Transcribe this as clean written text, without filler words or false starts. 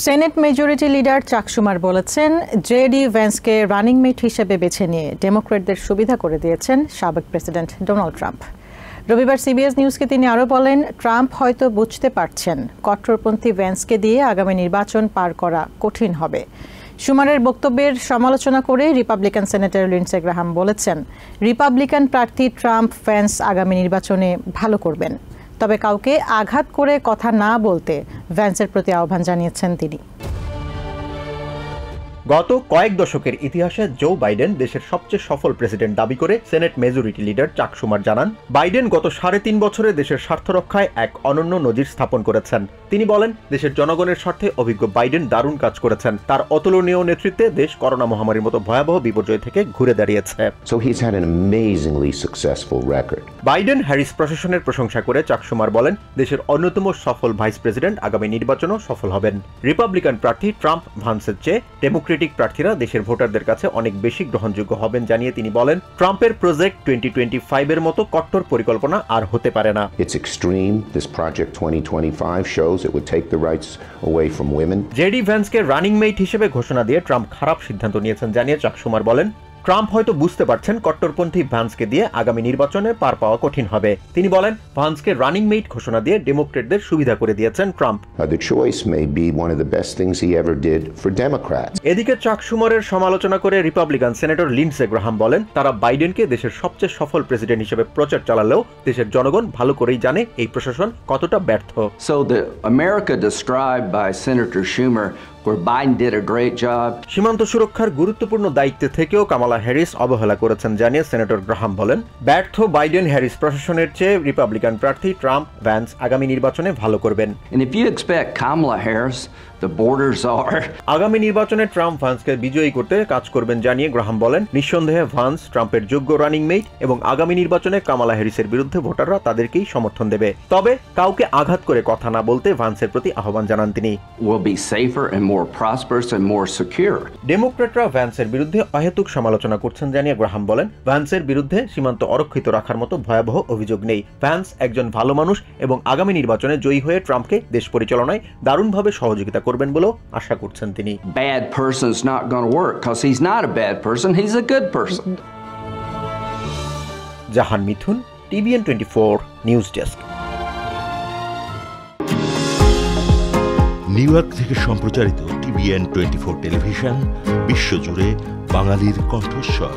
Senate majority leader চাক শুমার বলেছেন, JD ভ্যান্সকে running mate হিসেবে বেছে নিয়ে ডেমোক্র্যাটদের সুবিধা করে দিয়েছেন সাবেক প্রেসিডেন্ট ডোনাল্ড ট্রাম্প। রবিবার সিবিএস নিউজকে তিনি আরও বলেন, ট্রাম্প হয়তো বুঝতে পারছেন কট্টরপন্থী ভ্যান্সকে দিয়ে আগামী নির্বাচন পার করা কঠিন হবে। শুমারের বক্তব্যের সমালোচনা করে রিপাবলিকান সেনেটর লিন্ডসে গ্রাহাম বলেছেন, রিপাবলিকান প্রার্থী ট্রাম্প ভ্যান্স আগামী নির্বাচনে ভালো করবেন, তবে কাউকে আঘাত করে কথা না বলতে ভ্যান্সের প্রতি আহ্বান জানিয়েছেন তিনি। গত কয়েক দশকের ইতিহাসে জো বাইডেন দেশের সবচেয়ে সফল প্রেসিডেন্ট দাবি করে সেনেট মেজরিটি লিডার চাক শুমার জানান, বাইডেন গত 3.5 বছরে দেশের স্বার্থ রক্ষায় এক অনন্য নজির স্থাপন করেছেন। তিনি বলেন, দেশের জনগণের স্বার্থে অভিজ্ঞ বাইডেন দারুণ কাজ করেছেন। তার অতুলনীয় নেতৃত্বে দেশ করোনা মহামারীর মতো ভয়াবহ বিপর্যয় থেকে ঘুরে দাঁড়িয়েছে। বাইডেন হ্যারিস প্রশাসনের প্রশংসা করে চাক শুমার বলেন, দেশের অন্যতম সফল ভাইস প্রেসিডেন্ট আগামী নির্বাচনও সফল হবেন। রিপাবলিকান প্রার্থী ট্রাম্প ভ্যান্সের চেয়ে ডেমোক্রেটিক প্রার্থীরা দেশের ভোটারদের কাছে অনেক বেশি গ্রহণযোগ্য হবেন জানিয়ে তিনি বলেন, ট্রাম্পের প্রজেক্ট 2025 এর মতো কট্টর পরিকল্পনা আর হতে পারে না। জেডি ভ্যান্সকে রানিং মেট হিসেবে ঘোষণা দিয়ে ট্রাম্প খারাপ সিদ্ধান্ত নিয়েছেন জানিয়ে চাক শুমার বলেন, ট্রাম্প হয়তো বুঝতে পারছেন কট্টরপন্থী ভ্যান্সকে দিয়ে আগামী নির্বাচনে পার পাওয়া কঠিন হবে। তিনি বলেন, ভ্যান্সকে রানিং মেট ঘোষণা দিয়ে ডেমোক্রেটদের সুবিধা করে দিয়েছেন ট্রাম্প। এদিকে চাক শুমারের সমালোচনা করে রিপাবলিকান সেনেটর লিন্ডসে গ্রাহাম বলেন, তারা বাইডেনকে দেশের সবচেয়ে সফল প্রেসিডেন্ট হিসেবে প্রচার চালালেও দেশের জনগণ ভালো করেই জানে এই প্রশাসন কতটা ব্যর্থ। So the America described by Senator Schumer where Biden did a great job. সীমান্ত সুরক্ষার গুরুত্বপূর্ণ দায়িত্বে থেকেও কামালা হ্যারিস অবহেলা করেছেন জানিয়ে সেনেটর গ্রাহাম বলেন, ব্যর্থ বাইডেন হ্যারিস প্রশাসনের চেয়ে রিপাবলিকান প্রার্থী ট্রাম্প ভ্যান্স আগামী নির্বাচনে ভালো করবেন। And if you expect Kamala Harris, the borders are. আগামী নির্বাচনে ট্রাম্প ভ্যান্সকে বিজয়ী করতে কাজ করবেন জানিয়ে গ্রাহাম বলেন, নিঃসন্দেহে ভ্যান্স ট্রাম্পের যোগ্য রানিং মেট এবং আগামী নির্বাচনে কামালা হ্যারিসের বিরুদ্ধে ভোটাররা তাদেরকেই সমর্থন দেবে। তবে কাউকে আঘাত করে কথা না বলতে ভ্যান্সের প্রতি আহ্বান জানান তিনি। Will be safer and more prosperous and more secure. ডেমোক্রেটরা ভ্যান্সের বিরুদ্ধে অহেতুক সমালোচনা করছেন জানিয়ে গ্রাহাম বলেন, ভ্যান্সের বিরুদ্ধে সীমান্ত অরক্ষিত রাখার মতো ভয়াবহ অভিযোগ নেই। ভ্যান্স একজন ভালো মানুষ এবং আগামী নির্বাচনে জয়ী হয়ে ট্রাম্পকে দেশ পরিচালনায় দারুণভাবে সহযোগিতা করবেন বলেও আশা করছেন তিনি। Bad person's not going to work because he's not a bad person, he's a good person. Jahan Mithun, TVN 24 news desk. New York থেকে সম্প্রচারিত TVN 24 টেলিভিশন বিশ্বজুড়ে বাঙালির কণ্ঠস্বর।